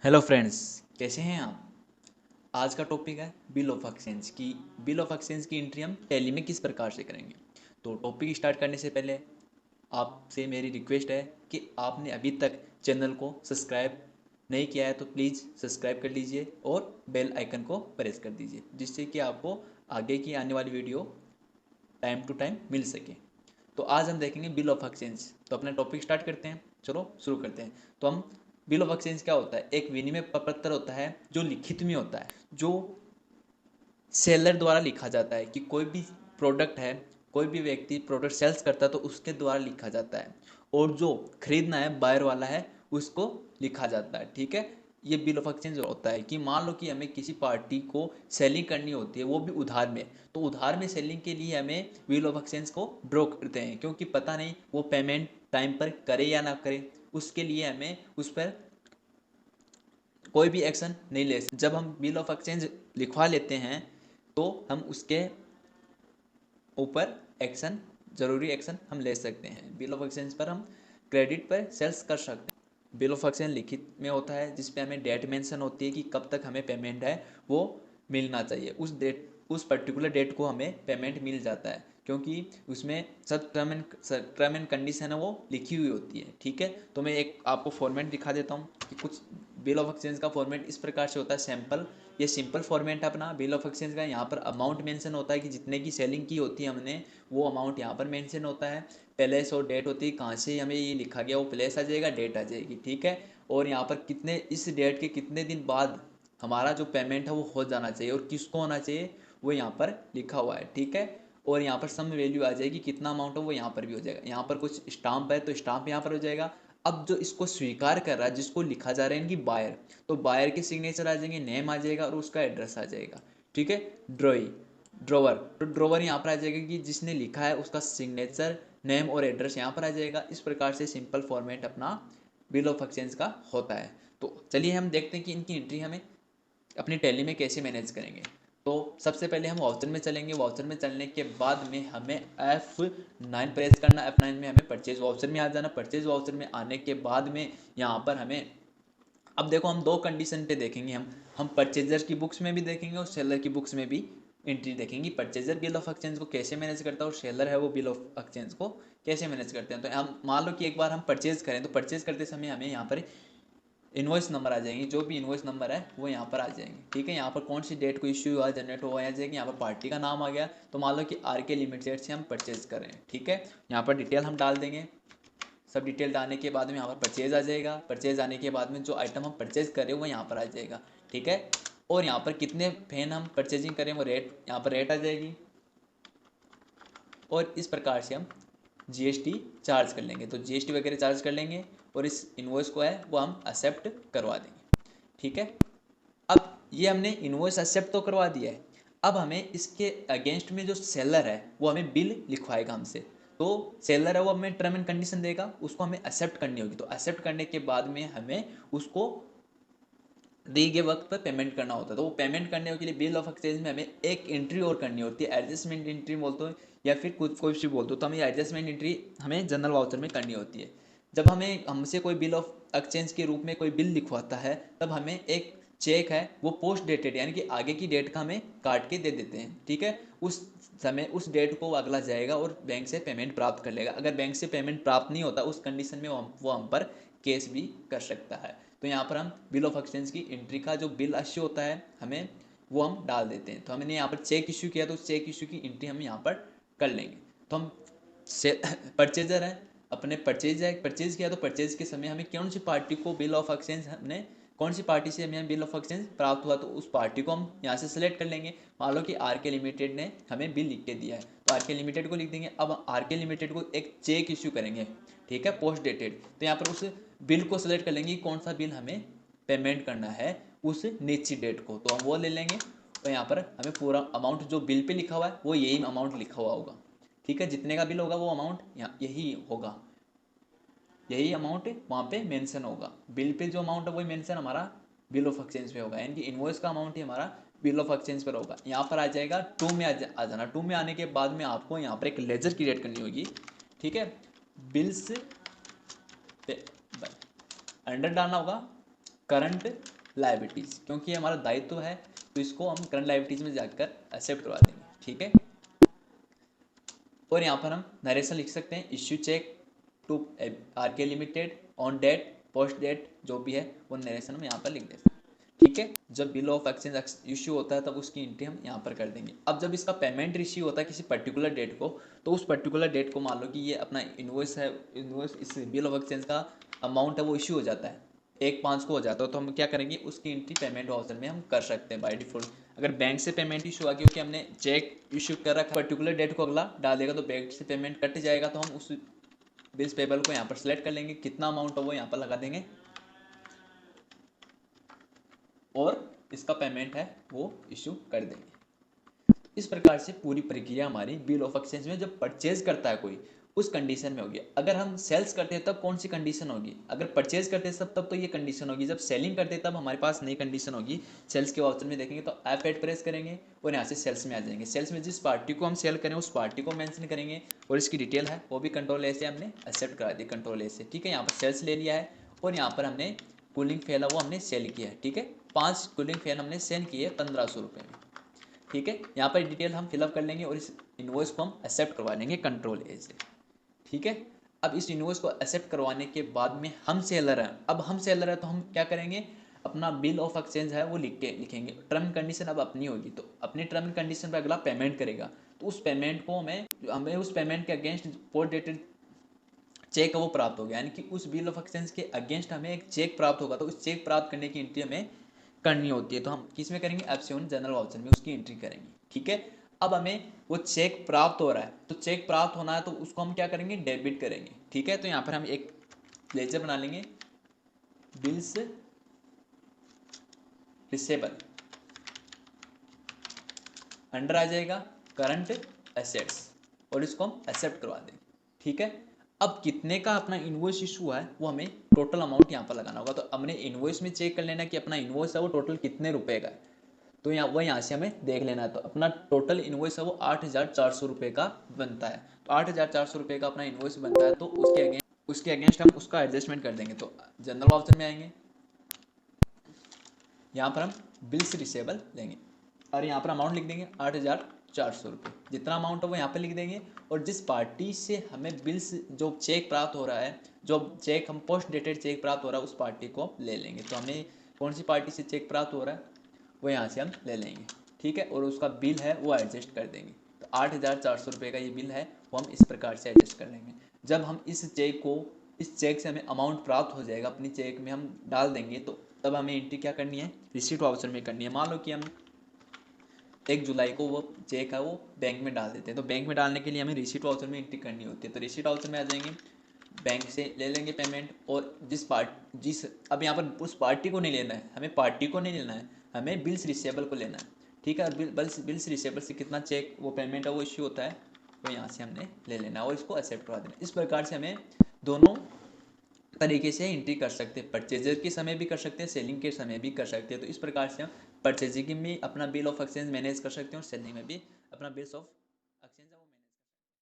Hello friends, कैसे हैं आप। आज का टॉपिक है बिल ऑफ एक्सचेंज की। बिल ऑफ एक्सचेंज की एंट्री हम टैली में किस प्रकार से करेंगे। तो टॉपिक स्टार्ट करने से पहले आपसे मेरी रिक्वेस्ट है कि आपने अभी तक चैनल को सब्सक्राइब नहीं किया है तो प्लीज़ सब्सक्राइब कर लीजिए और बेल आइकन को प्रेस कर दीजिए, जिससे कि आपको आगे की आने वाली वीडियो टाइम टू टाइम मिल सके। तो आज हम देखेंगे बिल ऑफ एक्सचेंज। तो अपना टॉपिक स्टार्ट करते हैं, चलो शुरू करते हैं। तो हम बिल ऑफ एक्सचेंज क्या होता है, एक विनिमय पत्र होता है जो लिखित में होता है, जो सेलर द्वारा लिखा जाता है कि कोई भी प्रोडक्ट है, कोई भी व्यक्ति प्रोडक्ट सेल्स करता है तो उसके द्वारा लिखा जाता है, और जो खरीदना है बायर वाला है उसको लिखा जाता है। ठीक है, ये बिल ऑफ एक्सचेंज होता है कि मान लो कि हमें किसी पार्टी को सेलिंग करनी होती है, वो भी उधार में। तो उधार में सेलिंग के लिए हमें बिल ऑफ एक्सचेंज को ड्रॉ करते हैं, क्योंकि पता नहीं वो पेमेंट टाइम पर करे या ना करे, उसके लिए हमें उस पर कोई भी एक्शन नहीं ले सकते। जब हम बिल ऑफ एक्सचेंज लिखवा लेते हैं तो हम उसके ऊपर एक्शन, जरूरी एक्शन हम ले सकते हैं। बिल ऑफ एक्सचेंज पर हम क्रेडिट पर सेल्स कर सकते हैं। बिल ऑफ एक्सचेंज लिखित में होता है जिसपे हमें डेट मेंशन होती है कि कब तक हमें पेमेंट है वो मिलना चाहिए। उस पर्टिकुलर डेट को हमें पेमेंट मिल जाता है, क्योंकि उसमें सब टर्म एंड कंडीशन है वो लिखी हुई होती है। ठीक है, तो मैं एक आपको फॉर्मेट दिखा देता हूँ कि कुछ बिल ऑफ एक्सचेंज का फॉर्मेट इस प्रकार से होता है। सैम्पल, ये सिंपल फॉर्मेट है अपना बिल ऑफ एक्सचेंज का। यहाँ पर अमाउंट मेंशन होता है कि जितने की सेलिंग की होती है हमने, वो अमाउंट यहाँ पर मेंशन होता है। प्लेस और डेट होती है, कहाँ से हमें ये लिखा गया वो प्लेस आ जाएगा, डेट आ जाएगी। ठीक है, और यहाँ पर कितने, इस डेट के कितने दिन बाद हमारा जो पेमेंट है वो हो जाना चाहिए और किसको होना चाहिए वो यहाँ पर लिखा हुआ है। ठीक है, और यहाँ पर सम वैल्यू आ जाएगी, कितना अमाउंट है वो यहाँ पर भी हो जाएगा। यहाँ पर कुछ स्टाम्प है तो स्टाम्प यहाँ पर हो जाएगा। अब जो इसको स्वीकार कर रहा है, जिसको लिखा जा रहा है इनकी बायर, तो बायर के सिग्नेचर आ जाएंगे, नेम आ जाएगा और उसका एड्रेस आ जाएगा। ठीक है, ड्रोवर, तो ड्रोवर यहाँ पर आ जाएगा कि जिसने लिखा है उसका सिग्नेचर, नेम और एड्रेस यहाँ पर आ जाएगा। इस प्रकार से सिंपल फॉर्मेट अपना बिल ऑफ एक्सचेंज का होता है। तो चलिए हम देखते हैं कि इनकी एंट्री हमें अपनी टैली में कैसे मैनेज करेंगे। तो सबसे पहले हम वाउचर में चलेंगे। वाउचर में चलने के बाद में हमें F9 प्रेस करना। F9 में हमें परचेज वाउचर में आ जाना। परचेज वाउचर में आने के बाद में यहाँ पर हमें, अब देखो हम दो कंडीशन पे देखेंगे। हम परचेजर की बुक्स में भी देखेंगे और सेलर की बुक्स में भी एंट्री देखेंगे। परचेजर बिल ऑफ एक्सचेंज को कैसे मैनेज करता है और सेलर है वो बिल ऑफ एक्सचेंज को कैसे मैनेज करते हैं। तो हम मान लो कि एक बार हम परचेज करें तो परचेज करते समय हमें यहाँ पर इनवॉइस नंबर आ जाएंगे। जो भी इनवॉइस नंबर है वो यहाँ पर आ जाएंगे। ठीक है, यहाँ पर कौन सी डेट को इश्यू हुआ, जनरेट हुआ, आ जाएगी। यहाँ पर पार्टी का नाम आ गया, तो मान लो कि RK लिमिटेड से हम परचेज कर रहे हैं। ठीक है, यहाँ पर डिटेल हम डाल देंगे। सब डिटेल डालने के बाद में यहाँ पर परचेज आ जाएगा। परचेज आने के बाद में जो आइटम हम परचेज करें वो यहाँ पर आ जाएगा। ठीक है, और यहाँ पर कितने फैन हम परचेजिंग करें वो रेट, यहाँ पर रेट आ जाएगी। और इस प्रकार से हम GST चार्ज कर लेंगे। तो GST वगैरह चार्ज कर लेंगे और इस इन्वॉइस को है वो हम एक्सेप्ट करवा देंगे। ठीक है, अब ये हमने इन्वॉइस एक्सेप्ट तो करवा दिया है। अब हमें इसके अगेंस्ट में जो सेलर है वो हमें बिल लिखवाएगा हमसे। तो सेलर है वो हमें टर्म एंड कंडीशन देगा, उसको हमें एक्सेप्ट करनी होगी। तो एक्सेप्ट करने के बाद में हमें उसको दिए गए वक्त पर पेमेंट करना होता है। तो वो पेमेंट करने के लिए बिल ऑफ एक्सचेंज में हमें एक एंट्री और करनी होती है। एडजस्टमेंट एंट्री बोलते हो या फिर कुछ कोई भी बोलते हो, तो हमें एडजस्टमेंट एंट्री हमें जनरल वाउचर में करनी होती है। जब हमें हमसे कोई बिल ऑफ एक्सचेंज के रूप में कोई बिल लिखवाता है, तब हमें एक चेक है वो पोस्ट डेटेड यानी कि आगे की डेट का हमें काट के दे देते हैं। ठीक है, उस समय उस डेट को अगला जाएगा और बैंक से पेमेंट प्राप्त कर लेगा। अगर बैंक से पेमेंट प्राप्त नहीं होता उस कंडीशन में वो हम पर केस भी कर सकता है। तो यहाँ पर हम बिल ऑफ एक्सचेंज की एंट्री का जो बिल इश्यू होता है हमें वो हम डाल देते हैं। तो हमने यहाँ पर चेक इश्यू किया तो चेक इश्यू की एंट्री हम यहाँ पर कर लेंगे। तो हम से परचेजर है, अपने परचेज किया तो परचेज के समय हमें कौन सी पार्टी को बिल ऑफ एक्सचेंज, हमने कौन सी पार्टी से हमें बिल ऑफ एक्सचेंज प्राप्त हुआ तो उस पार्टी को हम यहाँ से सिलेक्ट कर लेंगे। मान लो कि RK लिमिटेड ने हमें बिल लिख के दिया है तो RK लिमिटेड को लिख देंगे। अब RK लिमिटेड को एक चेक इश्यू करेंगे। ठीक है, पोस्ट डेटेड, तो यहाँ पर उस बिल को सिलेक्ट कर लेंगे कौन सा बिल हमें पेमेंट करना है उस निश्चित डेट को, तो हम वो ले लेंगे। और यहाँ पर हमें पूरा अमाउंट जो बिल पे लिखा हुआ है वो यही अमाउंट लिखा हुआ होगा। ठीक है, जितने का बिल होगा वो अमाउंट यहाँ यही होगा, यही अमाउंट वहाँ पे मेंशन होगा। बिल पे जो अमाउंट है वही मेंशन हमारा बिल ऑफ एक्सचेंज पे होगा, यानी कि इनवॉइस का अमाउंट ही हमारा बिल ऑफ एक्सचेंज पर होगा। यहाँ पर आ जाएगा टू में आ जाना। टू में आने के बाद में आपको यहाँ पर एक लेजर क्रिएट करनी होगी। ठीक है, बिल्स पे अंडर डालना होगा करंट लायबिलिटीज़, क्योंकि ये हमारा दायित्व है तो इसको हम करंट लायबिलिटीज़ में जाकर एक्सेप्ट करवा देंगे। ठीक है, और यहाँ पर हम नरेशन लिख सकते हैं, issue cheque to RK limited on date post date, जो भी है वो नरेशन हम यहाँ पर लिख देते हैं। ठीक है, जब बिल ऑफ एक्सचेंज इश्यू होता है तब उसकी एंट्री हम यहाँ पर कर देंगे। अब जब इसका पेमेंट इश्यू होता है किसी पर्टिकुलर डेट को, तो उस पर्टिकुलर डेट को मान लो कि ये अपना इन्वॉइस है, इन्वॉइस इस बिल ऑफ एक्सचेंज का अमाउंट है वो इश्यू हो जाता है 1/5 को हो जाता है, तो हम क्या करेंगे, उसकी एंट्री पेमेंट वाउचर में हम कर सकते हैं बाय डिफॉल्ट। अगर बैंक से पेमेंट इशू आ गया क्योंकि हमने चेक इशू कर रखा पर्टिकुलर डेट को अगला डाल देगा, तो बैंक से पेमेंट कट जाएगा, तो हम उस बिल्स पेबल को यहाँ पर सेलेक्ट कर लेंगे, कितना अमाउंट हो वो यहाँ पर लगा देंगे और इसका पेमेंट है वो इशू कर देंगे। इस प्रकार से पूरी प्रक्रिया हमारी बिल ऑफ एक्सचेंज में जब परचेज करता है कोई उस कंडीशन में होगी। अगर हम सेल्स करते हैं तब कौन सी कंडीशन होगी, अगर परचेज करते हैं तब तो ये कंडीशन होगी, जब सेलिंग करते हैं तब हमारे पास नई कंडीशन होगी। सेल्स के वाउचर में देखेंगे तो F8 प्रेस करेंगे और यहाँ से सेल्स में आ जाएंगे। सेल्स में जिस पार्टी को हम सेल करें उस पार्टी को मेंशन करेंगे और इसकी डिटेल है वो भी कंट्रोल ए से हमने एक्सेप्ट करा दी, कंट्रोल ए से। ठीक है, यहाँ पर सेल्स ले लिया है और यहाँ पर हमने कूलिंग फैन है वो हमने सेल किया है। ठीक है, 5 कूलिंग फैन हमने सेल किए 1500 रुपये में। ठीक है, यहाँ पर डिटेल हम फिलअप कर लेंगे और इस इन्वॉइस को हम एक्सेप्ट करवा लेंगे कंट्रोल ए से। ठीक है, अब इस इन्वॉइस को एक्सेप्ट करवाने के बाद में हम सेलर हैं, अब हम सेलर हैं तो हम क्या करेंगे, अपना बिल ऑफ एक्सचेंज है वो लिखेंगे। टर्म कंडीशन अब अपनी होगी तो अपनी टर्म कंडीशन पर अगला पेमेंट करेगा, तो उस पेमेंट को हमें उस पेमेंट के अगेंस्ट पोस्ट डेटेड चेक वो प्राप्त हो गया, यानी कि उस बिल ऑफ एक्सचेंज के अगेंस्ट हमें एक चेक प्राप्त होगा, तो उस चेक प्राप्त करने की एंट्री हमें करनी होती है, तो हम किस में करेंगे, F7 जनरल वाउचर में उसकी एंट्री करेंगे। ठीक है, अब हमें वो चेक प्राप्त हो रहा है, तो चेक प्राप्त होना है तो उसको हम क्या करेंगे, डेबिट करेंगे। ठीक है, तो यहाँ पर हम एक लेजर बना लेंगे, बिल्स रिसेबल, अंडर आ जाएगा करंट एसेट्स और इसको हम एक्सेप्ट करवा देंगे। ठीक है, अब कितने का अपना इन्वॉइस इशू है वो हमें टोटल अमाउंट यहाँ पर लगाना होगा, तो हमने इन्वॉइस में चेक कर लेना कि अपना इन्वॉइस है वो टोटल कितने रुपए का है, तो यहाँ से हमें देख लेना है। तो अपना टोटल इन्वॉइस है वो 8,400 रुपये का बनता है, तो 8,400 रुपये का अपना इन्वॉइस बनता है, तो उसके अगेंस्ट हम उसका एडजस्टमेंट कर देंगे। तो जनरल वाउचर में आएंगे, यहाँ पर हम बिल्स रिसेबल लेंगे और यहाँ पर अमाउंट लिख देंगे 8,400 रुपये, जितना अमाउंट है वो यहाँ पर लिख देंगे। और जिस पार्टी से हमें बिल्स जो चेक प्राप्त हो रहा है, जो चेक हम पोस्ट डेटेड चेक प्राप्त हो रहा है उस पार्टी को ले लेंगे। तो हमें कौन सी पार्टी से चेक प्राप्त हो रहा है वो यहाँ से हम ले लेंगे। ठीक है, और उसका बिल है वो एडजस्ट कर देंगे, तो 8,400 रुपये का ये बिल है वो हम इस प्रकार से एडजस्ट कर लेंगे। जब हम इस चेक से हमें अमाउंट प्राप्त हो जाएगा, अपनी चेक में हम डाल देंगे, तो तब हमें एंट्री क्या करनी है, रिसीट वाउचर में करनी है। मान लो कि हम 1 जुलाई को वो चेक है वो बैंक में डाल देते हैं, तो बैंक में डालने के लिए हमें रिसीट वाउचर में एंट्री करनी होती है, तो रिसीट वाउचर में आ जाएंगे, बैंक से ले लेंगे पेमेंट। और अब यहाँ पर उस पार्टी को नहीं लेना है, हमें पार्टी को नहीं लेना है, हमें बिल्स रिसेबल को लेना है। ठीक है, और बिल्स रिसेबल से कितना चेक वो पेमेंट है वो इश्यू होता है वो यहाँ से हमने ले लेना है और इसको एक्सेप्ट करवा देना। इस प्रकार से हमें दोनों तरीके से एंट्री कर सकते हैं, परचेजर के समय भी कर सकते हैं, सेलिंग के समय भी कर सकते हैं। तो इस प्रकार से हम परचेजिंग में अपना बिल ऑफ एक्सचेंज मैनेज कर सकते हैं और सेलिंग में भी अपना बिल्स ऑफ